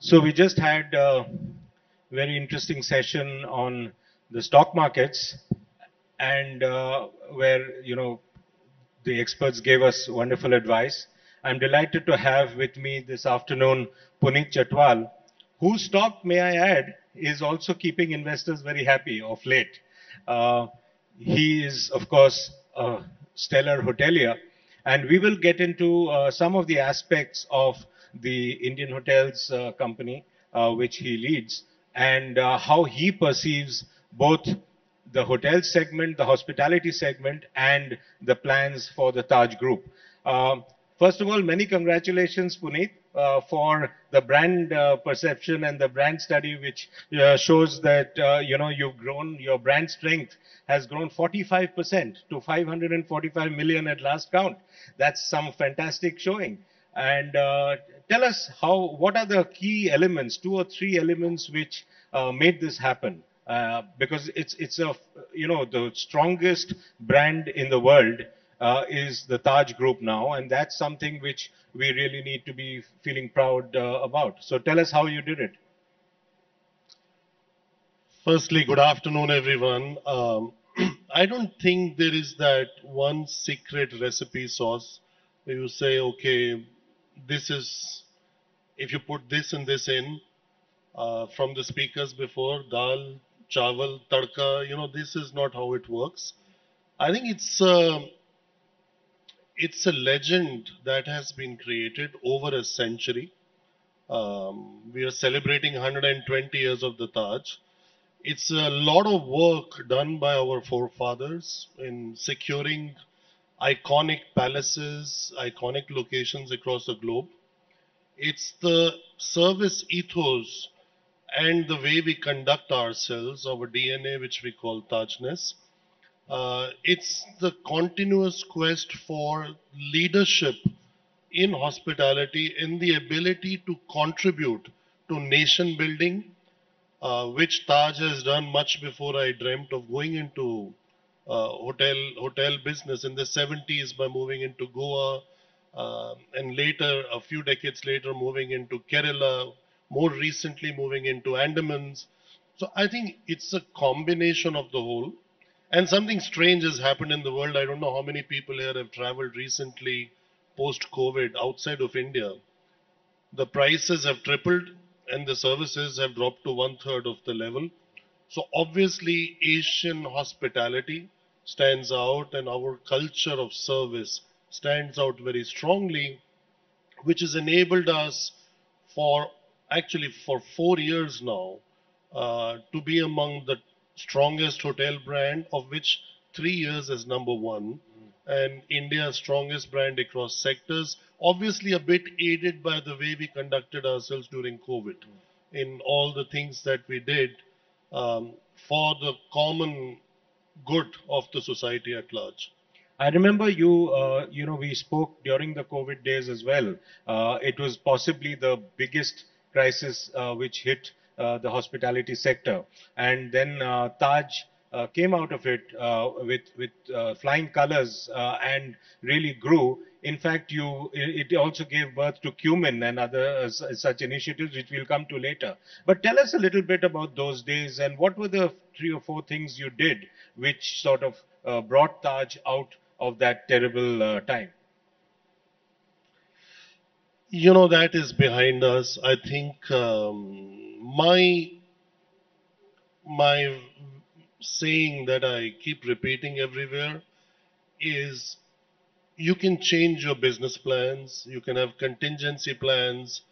So we just had a very interesting session on the stock markets, and where the experts gave us wonderful advice. I'm delighted to have with me this afternoon Puneet Chatwal, whose stock, may I add, is also keeping investors very happy of late. Uh, he is, of course, a stellar hotelier, and we will get into some of the aspects of the Indian Hotels company, which he leads, and how he perceives both the hotel segment, the hospitality segment, and the plans for the Taj Group. Um, First of all, many congratulations, Puneet, for the brand perception and the brand study, which shows that you've grown. Your brand strength has grown 45% to 545 million at last count. That's some fantastic showing. And tell us what are the key elements, two or three elements, which made this happen? Because it's the strongest brand in the world is the Taj Group now, and that's something which we really need to be feeling proud about. So tell us how you did it. Firstly, good afternoon, everyone. I don't think there is that one secret recipe sauce where you say, okay, this is, if you put this and this in, from the speakers before, dal, chawal, tadka, this is not how it works. I think it's a legend that has been created over a century. We are celebrating 120 years of the Taj. It's a lot of work done by our forefathers in securing iconic palaces, iconic locations across the globe. It's the service ethos and the way we conduct ourselves, our DNA, which we call Tajness. It's the continuous quest for leadership in hospitality, in the ability to contribute to nation building, which Taj has done much before I dreamt of going into hotel business in the 70s by moving into Goa, and later, a few decades later, moving into Kerala, more recently moving into Andamans. So I think it's a combination of the whole. And something strange has happened in the world. I don't know how many people here have traveled recently post COVID outside of India. The prices have tripled and the services have dropped to one third of the level. So obviously, Asian hospitality stands out, and our culture of service stands out very strongly, which has enabled us for for 4 years now to be among the strongest hotel brand, of which 3 years as number one, and India's strongest brand across sectors. Obviously, a bit aided by the way we conducted ourselves during COVID, in all the things that we did for the common good of the society at large. I remember we spoke during the COVID days as well. It was possibly the biggest crisis which hit the hospitality sector. And then Taj came out of it with flying colors and really grew. In fact, it also gave birth to Cumin and other such initiatives, which we'll come to later. But tell us a little bit about those days and what were the three or four things you did which sort of brought Taj out of that terrible time. That is behind us. I think my saying that I keep repeating everywhere is you can change your business plans, you can have contingency plans,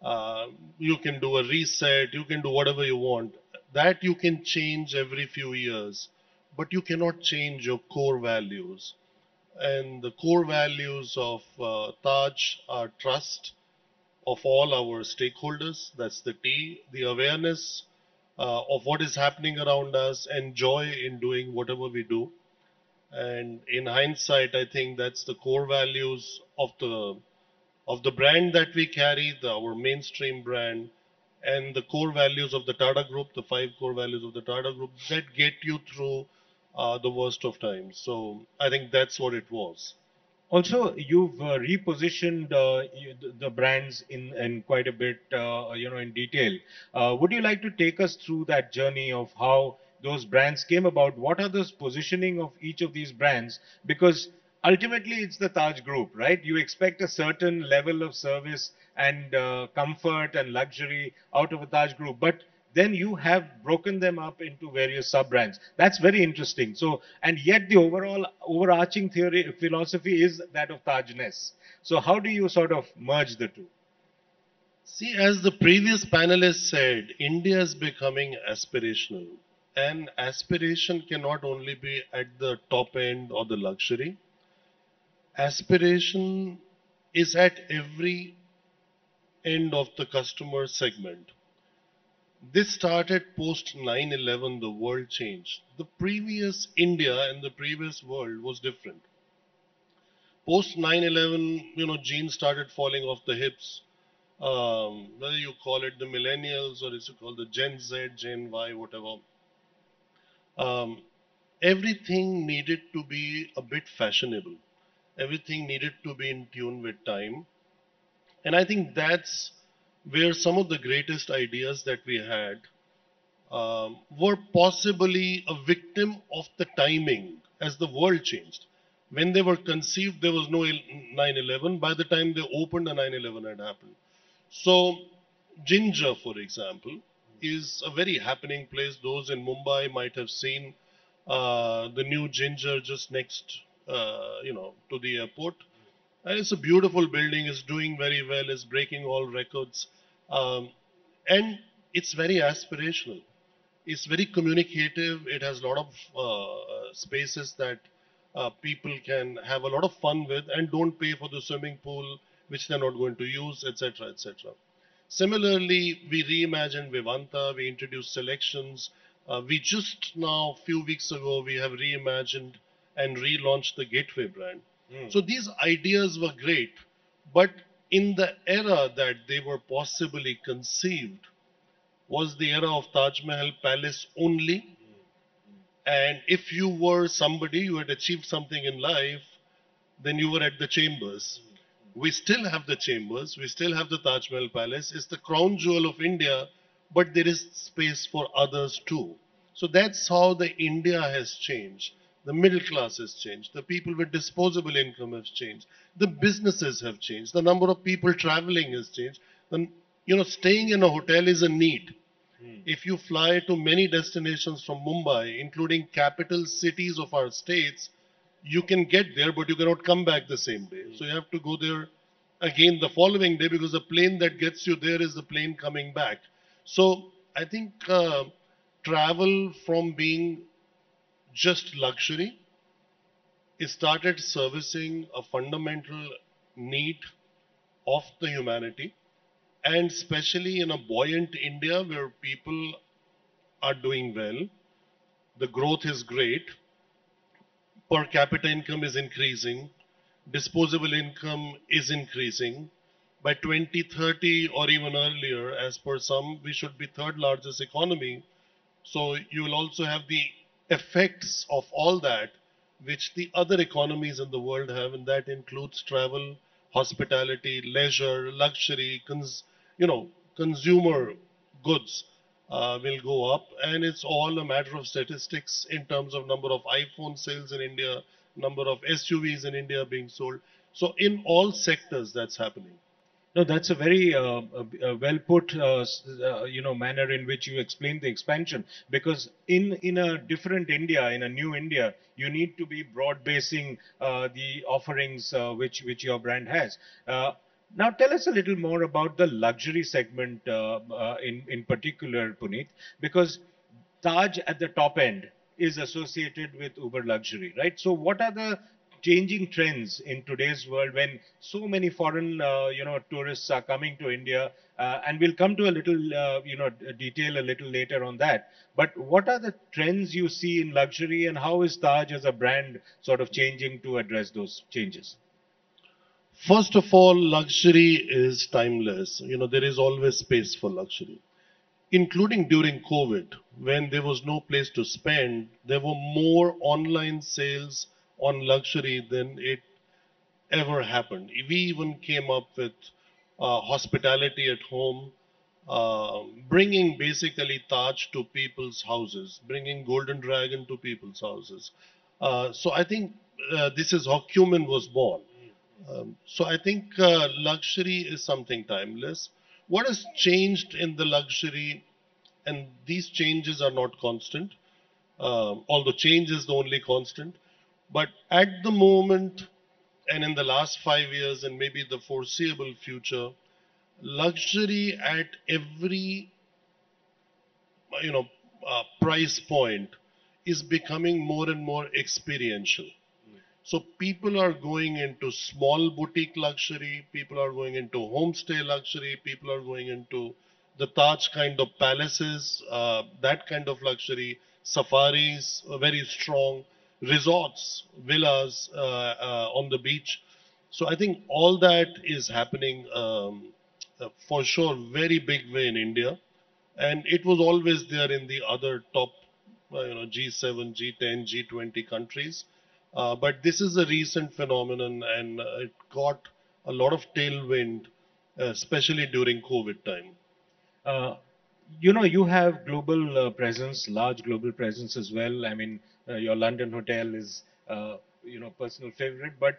uh, you can do a reset, you can do whatever you want. That you can change every few years, but you cannot change your core values. And the core values of Taj are trust of all our stakeholders. That's the T, the awareness of what is happening around us, and joy in doing whatever we do. And in hindsight, I think that's the core values of the brand that we carry, our mainstream brand, and the core values of the Tata Group, the five core values of the Tata Group that get you through the worst of times. So I think that's what it was. Also, you've repositioned the brands in quite a bit, in detail. Would you like to take us through that journey of how those brands came about? What are the positioning of each of these brands? Because ultimately, it's the Taj Group, right? You expect a certain level of service and comfort and luxury out of a Taj Group, but then you have broken them up into various sub brands. That's very interesting. So, and yet the overall overarching theory philosophy is that of Tajness. So, how do you sort of merge the two? See, as the previous panelist said, India is becoming aspirational. And aspiration cannot only be at the top end or the luxury. Aspiration is at every end of the customer segment. This started post 9/11, the world changed. The previous India and the previous world was different. Post 9/11, jeans started falling off the hips. Whether you call it the millennials or it's called the Gen Z, Gen Y, whatever, um, everything needed to be a bit fashionable. Everything needed to be in tune with time. And I think that's where some of the greatest ideas that we had were possibly a victim of the timing as the world changed. When they were conceived, there was no 9/11. By the time they opened, the 9/11 had happened. So, Ginger, for example, is a very happening place. Those in Mumbai might have seen the new Ginger just next, to the airport. And it's a beautiful building. It's doing very well. It's breaking all records, and it's very aspirational. It's very communicative. It has a lot of spaces that people can have a lot of fun with and don't pay for the swimming pool, which they're not going to use, etc., etc. Similarly, we reimagined Vivanta. We introduced selections. We just now, few weeks ago, we have reimagined and relaunched the Gateway brand. So these ideas were great, but in the era that they were possibly conceived, was the era of Taj Mahal Palace only. And if you were somebody who had achieved something in life, then you were at the chambers. We still have the chambers, we still have the Taj Mahal Palace. It's the crown jewel of India, but there is space for others too. So that's how the India has changed. The middle class has changed. The people with disposable income have changed. The businesses have changed. The number of people traveling has changed. Staying in a hotel is a need. If you fly to many destinations from Mumbai, including capital cities of our states, you can get there, but you cannot come back the same day. So you have to go there again the following day because the plane that gets you there is the plane coming back. So I think travel from being just luxury, it started servicing a fundamental need of the humanity, and especially in a buoyant India where people are doing well, the growth is great, per capita income is increasing, disposable income is increasing. By 2030 or even earlier, as per some, we should be third largest economy. So you will also have the effects of all that, which the other economies in the world have, and that includes travel, hospitality, leisure, luxury, consumer goods will go up, and it's all a matter of statistics in terms of number of iPhone sales in India, number of SUVs in India being sold. So in all sectors, that's happening. No, that's a very well put, manner in which you explain the expansion. Because in a different India, in a new India, you need to be broad basing the offerings which your brand has. Now, tell us a little more about the luxury segment in particular, Puneet, because Taj at the top end is associated with uber luxury, right? So, what are the changing trends in today's world when so many foreign, tourists are coming to India? And we'll come to a little, detail a little later on that. But what are the trends you see in luxury, and how is Taj as a brand sort of changing to address those changes? First of all, luxury is timeless. There is always space for luxury, including during COVID, when there was no place to spend. There were more online sales on luxury than it ever happened. We even came up with hospitality at home, bringing basically Taj to people's houses, bringing Golden Dragon to people's houses. So I think this is how Cumin was born. So I think luxury is something timeless. What has changed in the luxury, and these changes are not constant, although change is the only constant. But at the moment, and in the last 5 years, and maybe the foreseeable future, luxury at every you know price point is becoming more and more experiential. So people are going into small boutique luxury, people are going into homestay luxury, people are going into the Taj kind of palaces, that kind of luxury, safaris, very strong, resorts, villas on the beach. So I think all that is happening for sure, very big way in India, and it was always there in the other top, G7, G10, G20 countries. But this is a recent phenomenon, and it got a lot of tailwind, especially during COVID time. Uh, you know, you have global presence, large global presence as well. I mean, your London hotel is, personal favorite. But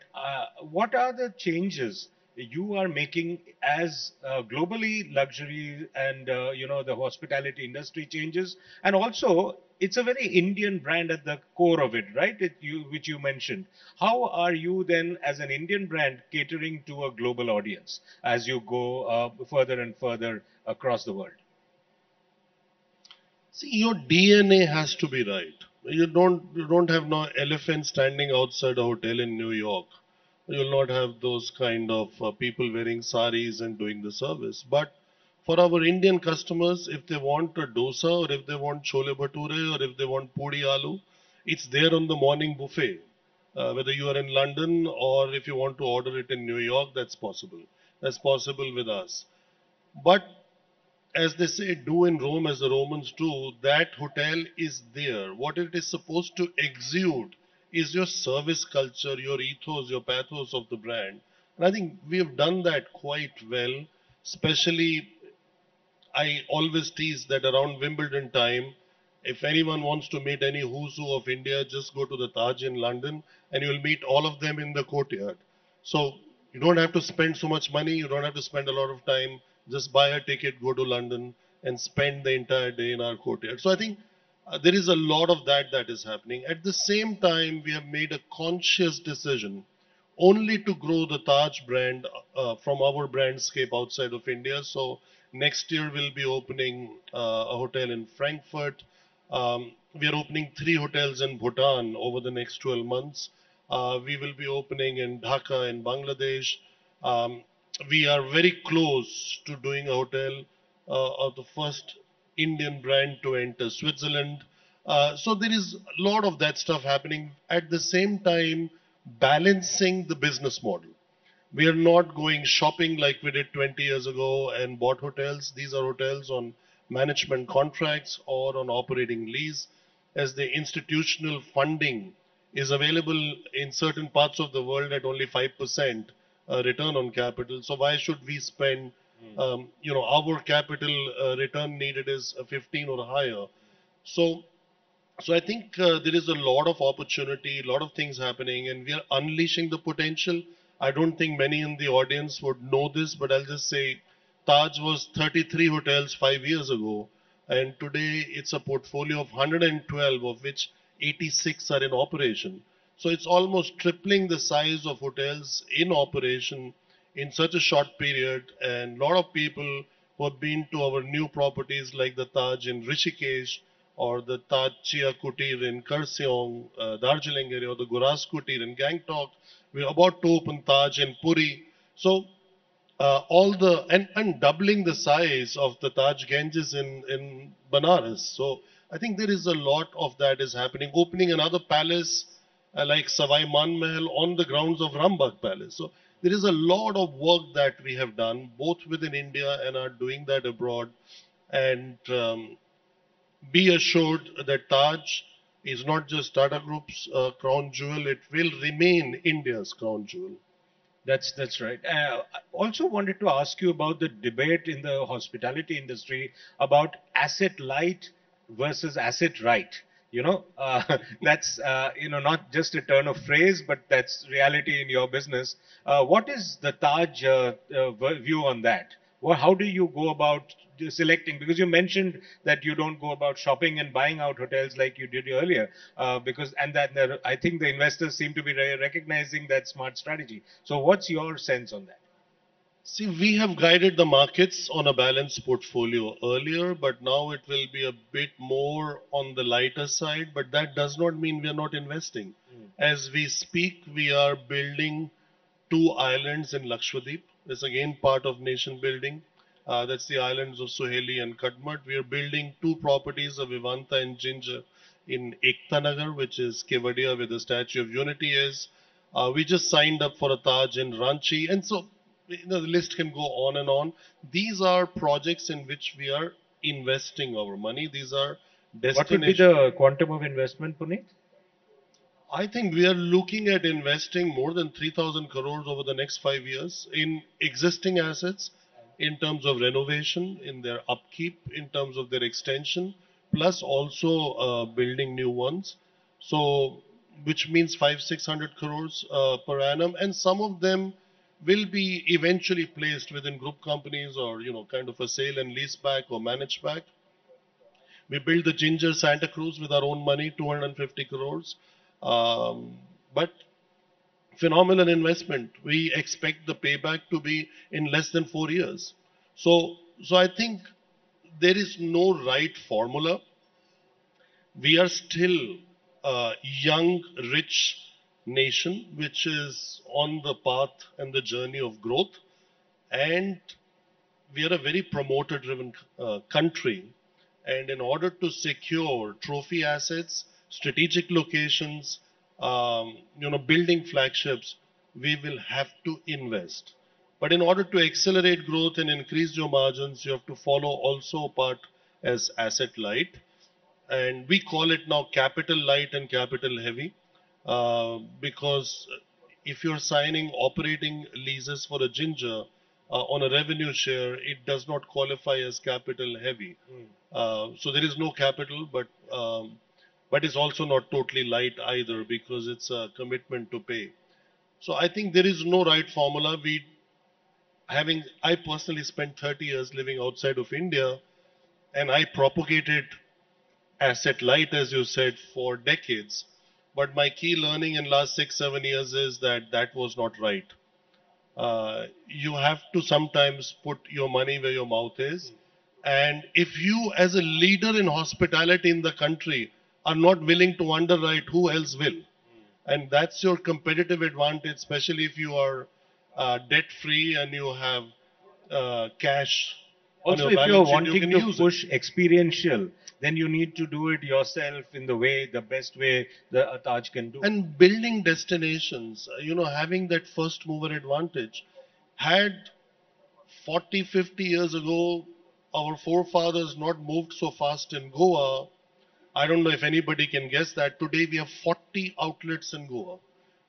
what are the changes you are making as globally luxury and the hospitality industry changes, and also it's a very Indian brand at the core of it, right? Which you mentioned. How are you then, as an Indian brand, catering to a global audience as you go further and further across the world? See, your DNA has to be right. You don't have no elephant standing outside a hotel in New York. You'll not have those kind of people wearing saris and doing the service. But for our Indian customers, if they want a dosa, or if they want chole bhature, or if they want puri aloo, it's there on the morning buffet. Whether you are in London or if you want to order it in New York, that's possible. That's possible with us. But as they say, do in Rome as the Romans do, that hotel is there. What it is supposed to exude is your service culture, your ethos, your pathos of the brand. And I think we have done that quite well, especially I always tease that around Wimbledon time, if anyone wants to meet any who's who of India, just go to the Taj in London and you'll meet all of them in the courtyard. So you don't have to spend so much money, you don't have to spend a lot of time. Just buy a ticket, go to London, and spend the entire day in our courtyard. So I think there is a lot of that is happening. At the same time, we have made a conscious decision only to grow the Taj brand from our brandscape outside of India. So next year we'll be opening a hotel in Frankfurt. We are opening 3 hotels in Bhutan over the next 12 months. We will be opening in Dhaka in Bangladesh. Um, we are very close to doing a hotel of the first Indian brand to enter Switzerland. So there is a lot of that stuff happening. At the same time, balancing the business model. We are not going shopping like we did 20 years ago and bought hotels. These are hotels on management contracts or on operating lease, as the institutional funding is available in certain parts of the world at only 5% return on capital. So why should we spend, our capital return needed is 15 or higher. So so I think there is a lot of opportunity, a lot of things happening, and we are unleashing the potential. I don't think many in the audience would know this, but I'll just say Taj was 33 hotels 5 years ago, and today it's a portfolio of 112, of which 86 are in operation. So it's almost tripling the size of hotels in operation in such a short period, and a lot of people who have been to our new properties like the Taj in Rishikesh or the Taj Chia Kutir in Kurseong, Darjeeling area, or the Guras Kutir in Gangtok. We're about to open Taj in Puri. So all the and doubling the size of the Taj Ganges in Banaras. So I think there is a lot of that is happening. Opening another palace like Savai Man Mahal on the grounds of Rambagh Palace. So there is a lot of work that we have done both within India and are doing that abroad. And be assured that Taj is not just Tata Group's crown jewel, it will remain India's crown jewel. That's right. I also wanted to ask you about the debate in the hospitality industry about asset light versus asset right. That's not just a turn of phrase, but that's reality in your business. What is the Taj view on that? How do you go about selecting? Because you mentioned that you don't go about shopping and buying out hotels like you did earlier, because and that I think the investors seem to be recognizing that smart strategy. So, what's your sense on that? See, we have guided the markets on a balanced portfolio earlier, but now it will be a bit more on the lighter side. But that does not mean we are not investing. As we speak, we are building two islands in Lakshadweep. It's again part of nation building. That's the islands of Suheli and Kadmat. We are building two properties of Vivanta and Ginger in Ekta Nagar, which is Kevadia, where the Statue of Unity is. We just signed up for a Taj in Ranchi, and so the list can go on and on. These are projects in which we are investing our money. These are What would be destinations. the quantum of investment, Puneet? I think we are looking at investing more than 3,000 crores over the next 5 years in existing assets, in terms of renovation, in their upkeep, in terms of their extension, plus also building new ones. So, which means 500-600 crores per annum, and some of them will be eventually placed within group companies or kind of a sale and lease back or managed back. We built the Ginger Santa Cruz with our own money, 250 crores. But phenomenal investment. We expect the payback to be in less than 4 years. So I think there is no right formula. We are still a young, rich nation which is on the path and the journey of growth. And we are a very promoter driven country, and in order to secure trophy assets, strategic locations, building flagships, we will have to invest. But in order to accelerate growth and increase your margins, you have to follow also a part as asset light, and we call it now capital light and capital heavy, because if you're signing operating leases for a Ginger on a revenue share, it does not qualify as capital heavy. So there is no capital, but it's also not totally light either because it's a commitment to pay. So I think there is no right formula. I personally spent 30 years living outside of India, and I propagated asset light, as you said, for decades. But my key learning in last 6 7 years is that that was not right. You have to sometimes put your money where your mouth is. And if you, as a leader in hospitality in the country, are not willing to underwrite, who else will? And that's your competitive advantage, especially if you are debt free and you have cash on Also, your if you're balance sheet, you wanting can to use it. push experiential, then you need to do it yourself in the best way the Taj can do. And building destinations, having that first mover advantage. Had 40, 50 years ago our forefathers not moved so fast in Goa, I don't know if anybody can guess that today we have 40 outlets in Goa,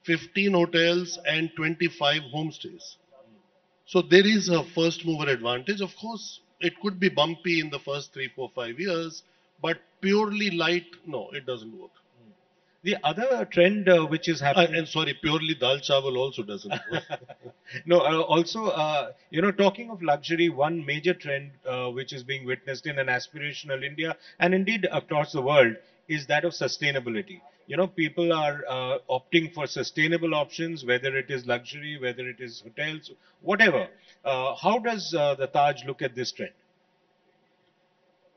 15 hotels and 25 homestays. So there is a first mover advantage. Of course, it could be bumpy in the first 3, 4, 5 years, but purely light, no, it doesn't work. The other trend which is happening. And sorry, purely dal chawal also doesn't work. No, also, talking of luxury, one major trend which is being witnessed in an aspirational India and indeed across the world is that of sustainability. People are opting for sustainable options, whether it is luxury, whether it is hotels, whatever. How does the Taj look at this trend?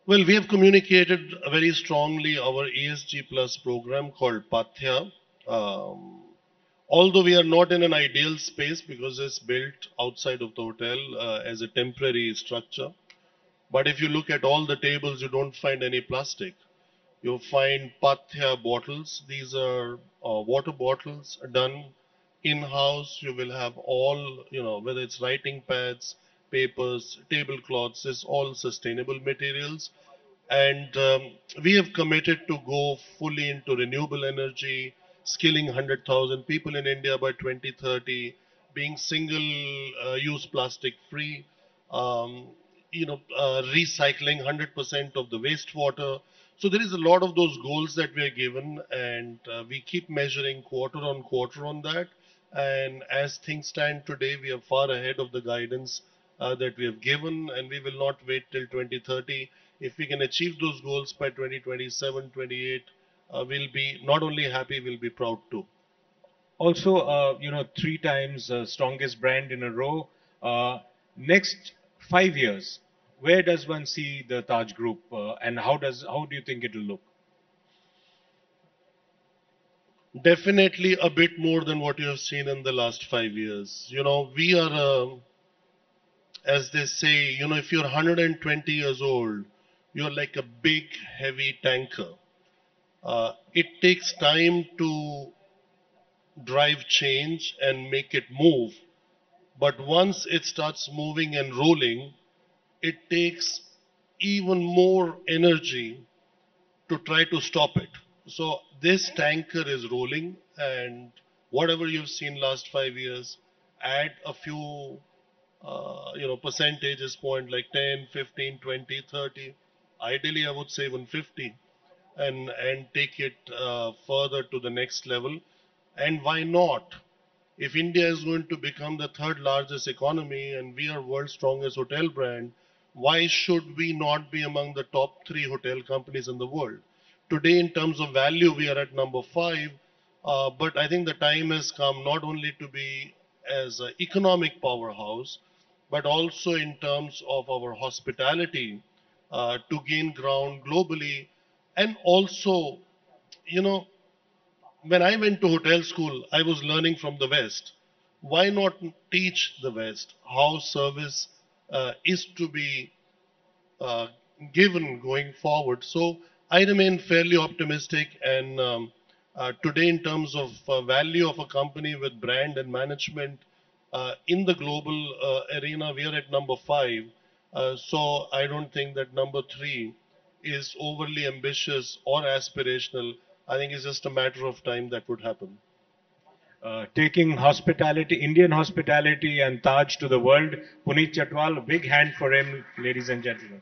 Well, we have communicated very strongly our ESG Plus program called Pathya. Um, Although we are not in an ideal space because it's built outside of the hotel as a temporary structure. But if you look at all the tables, you don't find any plastic. You find Pathya bottles. These are water bottles done in-house. You will have all, whether it's writing pads, papers, tablecloths, it's all sustainable materials. And we have committed to go fully into renewable energy, skilling 100,000 people in India by 2030, being single-use plastic free, um, recycling 100% of the wastewater. So there is a lot of those goals that we are given, and we keep measuring quarter on that. And as things stand today, we are far ahead of the guidance that we have given, and we will not wait till 2030. If we can achieve those goals by 2027, 28, we'll be not only happy, we'll be proud too. Also, three times strongest brand in a row. Next 5 years, where does one see the Taj Group, and how do you think it will look? Definitely a bit more than what you have seen in the last 5 years. We are, as they say, if you're 120 years old, you're like a big, heavy tanker. It takes time to drive change and make it move. But once it starts moving and rolling, it takes even more energy to try to stop it. So this tanker is rolling, and whatever you've seen last 5 years, add a few, percentages point like 10, 15, 20, 30. Ideally, I would say even 50, and take it further to the next level. And why not? If India is going to become the third largest economy and we are world's strongest hotel brand, why should we not be among the top three hotel companies in the world? Today, in terms of value, we are at number five, but I think the time has come not only to be as an economic powerhouse, but also in terms of our hospitality to gain ground globally, and also, you know, when I went to hotel school, I was learning from the West. Why not teach the West how service is to be uh, given going forward? So I remain fairly optimistic. And today, in terms of value of a company with brand and management in the global arena, we are at number five. So I don't think that number three is overly ambitious or aspirational. I think it's just a matter of time that would happen. Taking hospitality, Indian hospitality and Taj to the world. Puneet Chatwal, big hand for him, ladies and gentlemen.